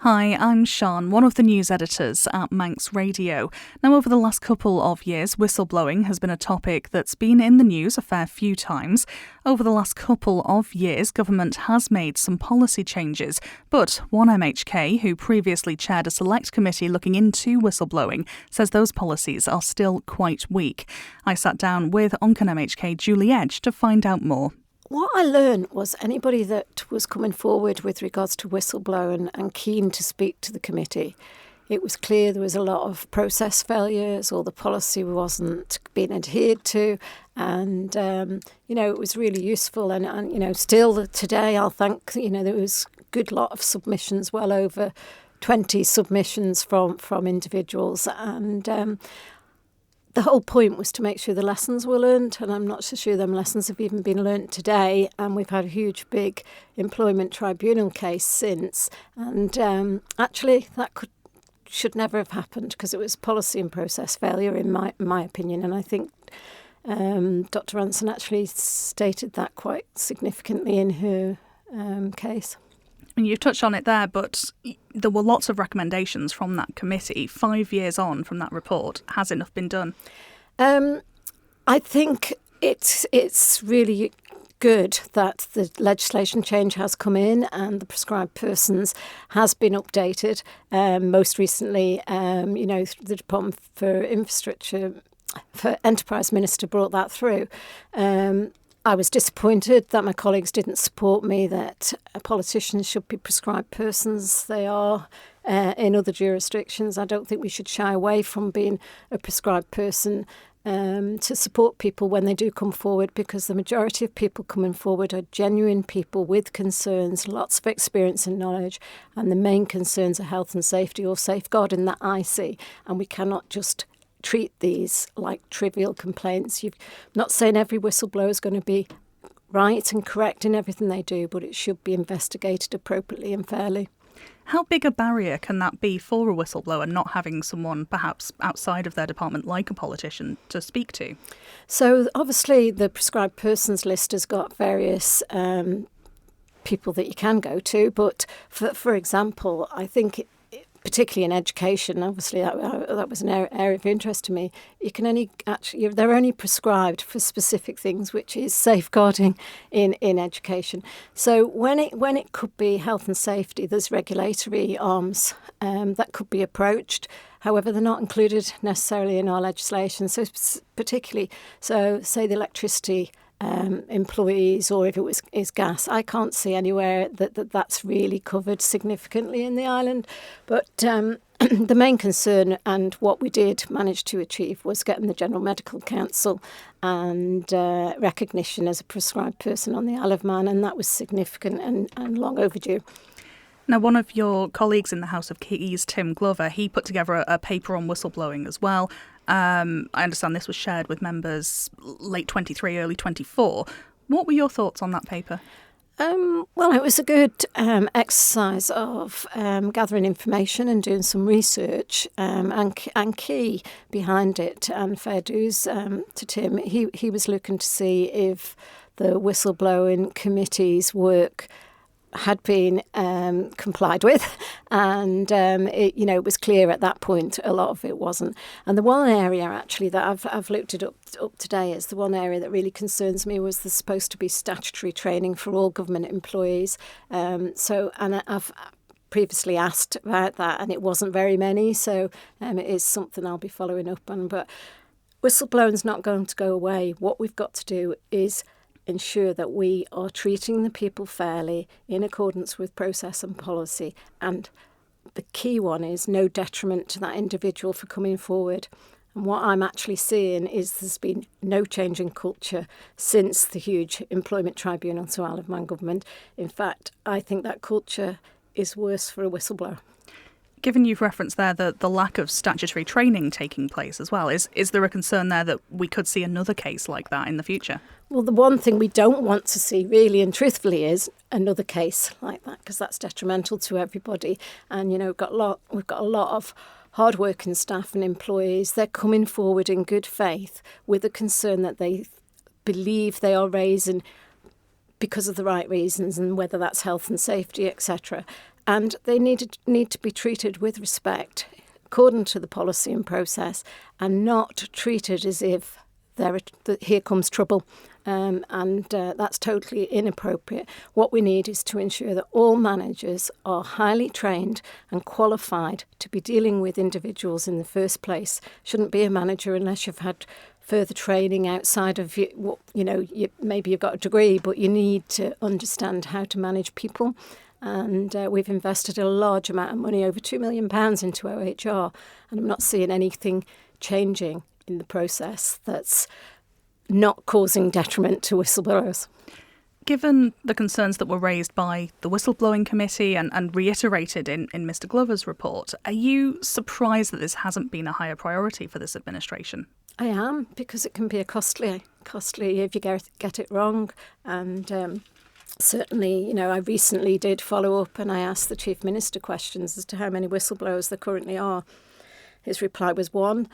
Hi, I'm Sian, one of the news editors at Manx Radio. Now, over the last couple of years, whistleblowing has been a topic that's been in the news a fair few times. Over the last couple of years, government has made some policy changes, but one MHK, who previously chaired a select committee looking into whistleblowing, says those policies are still quite weak. I sat down with Onchan MHK Julie Edge to find out more. What I learned was anybody that was coming forward with regards to whistleblowing and keen to speak to the committee, it was clear there was a lot of process failures or the policy wasn't being adhered to. And, it was really useful. And still today, I'll thank, there was a good lot of submissions, well over 20 submissions from individuals. And the whole point was to make sure the lessons were learned, and I'm not so sure them lessons have even been learnt today. And we've had a huge, big employment tribunal case since. And actually, that should never have happened because it was policy and process failure, in my opinion. And I think Dr. Ranson actually stated that quite significantly in her case. And you've touched on it there, but there were lots of recommendations from that committee. 5 years on from that report, has enough been done? I think it's really good that the legislation change has come in and the prescribed persons has been updated. Most recently, the Department for Infrastructure, for Enterprise Minister brought that through. I was disappointed that my colleagues didn't support me that politicians should be prescribed persons. They are in other jurisdictions. I don't think we should shy away from being a prescribed person to support people when they do come forward, because the majority of people coming forward are genuine people with concerns, lots of experience and knowledge, and the main concerns are health and safety or safeguarding that I see. And we cannot just treat these like trivial complaints. I'm not saying every whistleblower is going to be right and correct in everything they do, but it should be investigated appropriately and fairly. How big a barrier can that be for a whistleblower, not having someone perhaps outside of their department like a politician to speak to? So obviously the prescribed persons list has got various people that you can go to, but for example, I think particularly in education, obviously that was an area of interest to me. They're only prescribed for specific things, which is safeguarding in education. So when it could be health and safety, there's regulatory arms that could be approached. However, they're not included necessarily in our legislation. So particularly, say the electricity employees, or if it is gas, I can't see anywhere that's really covered significantly in the island. But the main concern and what we did manage to achieve was getting the General Medical Council and recognition as a prescribed person on the Isle of Man, and that was significant and long overdue. Now, one of your colleagues in the House of Keys, Tim Glover, he put together a paper on whistleblowing as well. I understand this was shared with members late 23, early 24. What were your thoughts on that paper? Well, it was a good exercise of gathering information and doing some research, and key behind it, and fair dues to Tim. He was looking to see if the whistleblowing committee's work had been complied with, and it was clear at that point a lot of it wasn't. And the one area actually that I've looked it up today is the one area that really concerns me was there's supposed to be statutory training for all government employees. I've previously asked about that, and it wasn't very many. So it is something I'll be following up on. But whistleblowing's not going to go away. What we've got to do is ensure that we are treating the people fairly in accordance with process and policy. And the key one is no detriment to that individual for coming forward. And what I'm actually seeing is there's been no change in culture since the huge employment tribunal to Isle of Man government. In fact, I think that culture is worse for a whistleblower. Given you've referenced there the lack of statutory training taking place as well, is there a concern there that we could see another case like that in the future? Well, the one thing we don't want to see really and truthfully is another case like that, because that's detrimental to everybody. And, we've got a lot of hard-working staff and employees. They're coming forward in good faith with a concern that they believe they are raising because of the right reasons, and whether that's health and safety, etc. and they need to be treated with respect according to the policy and process, and not treated as if here comes trouble. And that's totally inappropriate. What we need is to ensure that all managers are highly trained and qualified to be dealing with individuals in the first place. Shouldn't be a manager unless you've had further training outside of maybe you've got a degree, but you need to understand how to manage people. And we've invested a large amount of money, over £2 million into OHR, and I'm not seeing anything changing in the process that's not causing detriment to whistleblowers. Given the concerns that were raised by the whistleblowing committee and reiterated in Mr. Glover's report, are you surprised that this hasn't been a higher priority for this administration? I am, because it can be costly if you get it wrong. And certainly, I recently did follow up and I asked the Chief Minister questions as to how many whistleblowers there currently are. His reply was 1.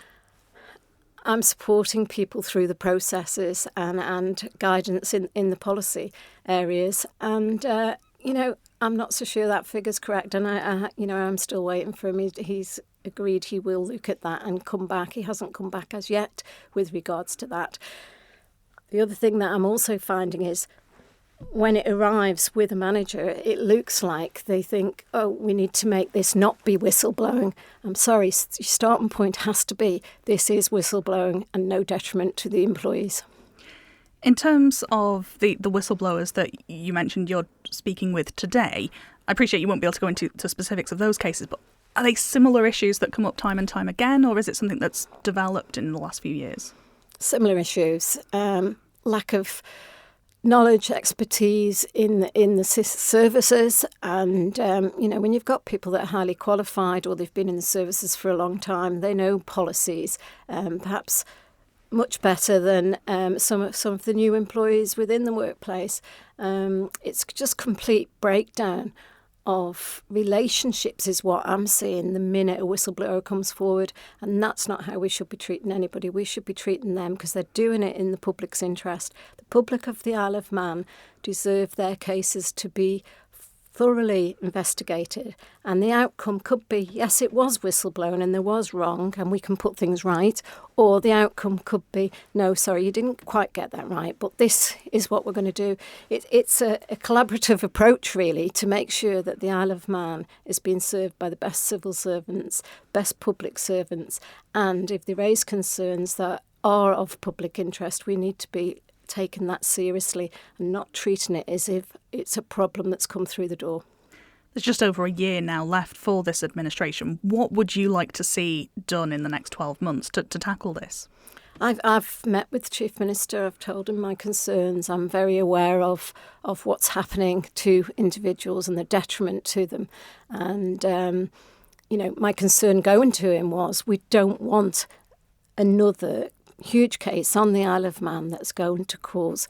I'm supporting people through the processes and guidance in the policy areas. And, I'm not so sure that figure's correct. And, I'm still waiting for him. He's agreed he will look at that and come back. He hasn't come back as yet with regards to that. The other thing that I'm also finding is when it arrives with a manager, it looks like they think, oh, we need to make this not be whistleblowing. I'm sorry, your starting point has to be this is whistleblowing and no detriment to the employees. In terms of the whistleblowers that you mentioned you're speaking with today, I appreciate you won't be able to go into specifics of those cases, but are they similar issues that come up time and time again, or is it something that's developed in the last few years? Similar issues. Lack of knowledge, expertise in the services, and when you've got people that are highly qualified or they've been in the services for a long time, they know policies, perhaps much better than some of the new employees within the workplace. It's just complete breakdown of relationships is what I'm seeing the minute a whistleblower comes forward, and that's not how we should be treating anybody. We should be treating them because they're doing it in the public's interest. The public of the Isle of Man deserve their cases to be thoroughly investigated, and the outcome could be, yes, it was whistleblowing and there was wrong and we can put things right, or the outcome could be, no, sorry, you didn't quite get that right, but this is what we're going to do. It's a collaborative approach, really, to make sure that the Isle of Man is being served by the best civil servants, best public servants, and if they raise concerns that are of public interest, we need to be taking that seriously and not treating it as if it's a problem that's come through the door. There's just over a year now left for this administration. What would you like to see done in the next 12 months to tackle this? I've met with the Chief Minister. I've told him my concerns. I'm very aware of what's happening to individuals and the detriment to them. And, my concern going to him was we don't want another huge case on the Isle of Man that's going to cause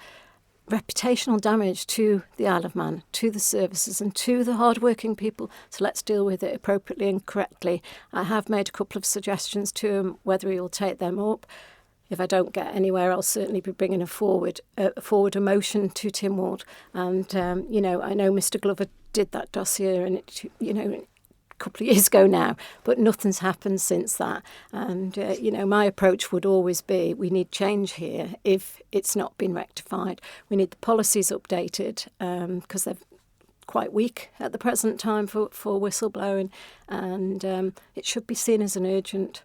reputational damage to the Isle of Man, to the services and to the hard-working people. So let's deal with it appropriately and correctly. I have made a couple of suggestions to him, whether he'll take them up. If I don't get anywhere, I'll certainly be bringing forward a motion to Tim Ward. And, I know Mr Glover did that dossier and, a couple of years ago now, but nothing's happened since that. And, my approach would always be we need change here if it's not been rectified. We need the policies updated because they're quite weak at the present time for whistleblowing, and it should be seen as an urgent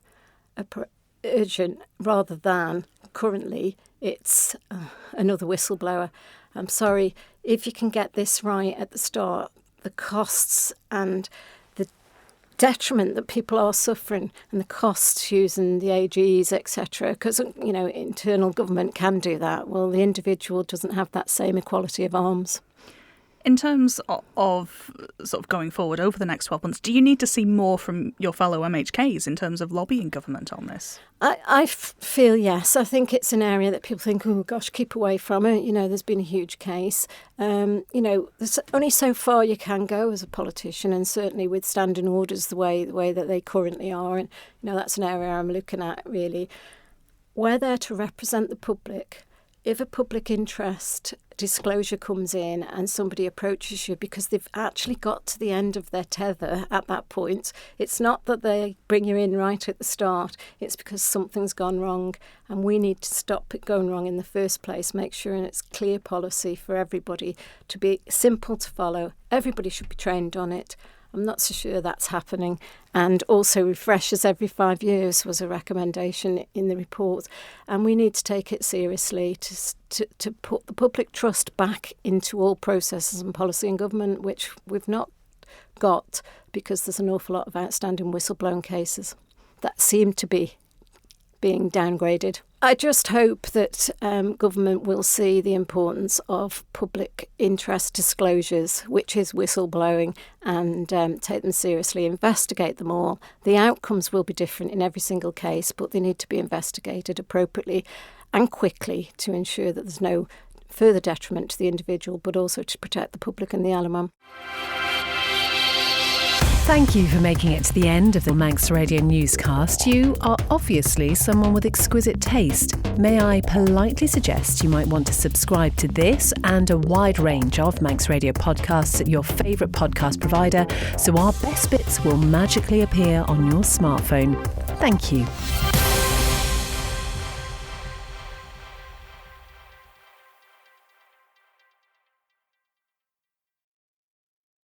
rather than currently it's another whistleblower. I'm sorry, if you can get this right at the start, the costs and the detriment that people are suffering and the costs using the AGs, etc., because, internal government can do that. Well, the individual doesn't have that same equality of arms. In terms of sort of going forward over the next 12 months, do you need to see more from your fellow MHKs in terms of lobbying government on this? I feel yes. I think it's an area that people think, oh gosh, keep away from it. There's been a huge case. There's only so far you can go as a politician, and certainly with standing orders the way that they currently are. And that's an area I'm looking at really. We're there to represent the public. if a public interest disclosure comes in and somebody approaches you because they've actually got to the end of their tether at that point, it's not that they bring you in right at the start, it's because something's gone wrong and we need to stop it going wrong in the first place, make sure it's clear policy for everybody to be simple to follow. Everybody should be trained on it. I'm not so sure that's happening. And also refreshers every 5 years was a recommendation in the report. And we need to take it seriously to put the public trust back into all processes and policy in government, which we've not got because there's an awful lot of outstanding whistleblowing cases that seem to be being downgraded. I just hope that government will see the importance of public interest disclosures, which is whistleblowing, and take them seriously, investigate them all. The outcomes will be different in every single case, but they need to be investigated appropriately and quickly to ensure that there's no further detriment to the individual, but also to protect the public and the Alamam. Thank you for making it to the end of the Manx Radio newscast. You are obviously someone with exquisite taste. May I politely suggest you might want to subscribe to this and a wide range of Manx Radio podcasts at your favourite podcast provider so our best bits will magically appear on your smartphone. Thank you.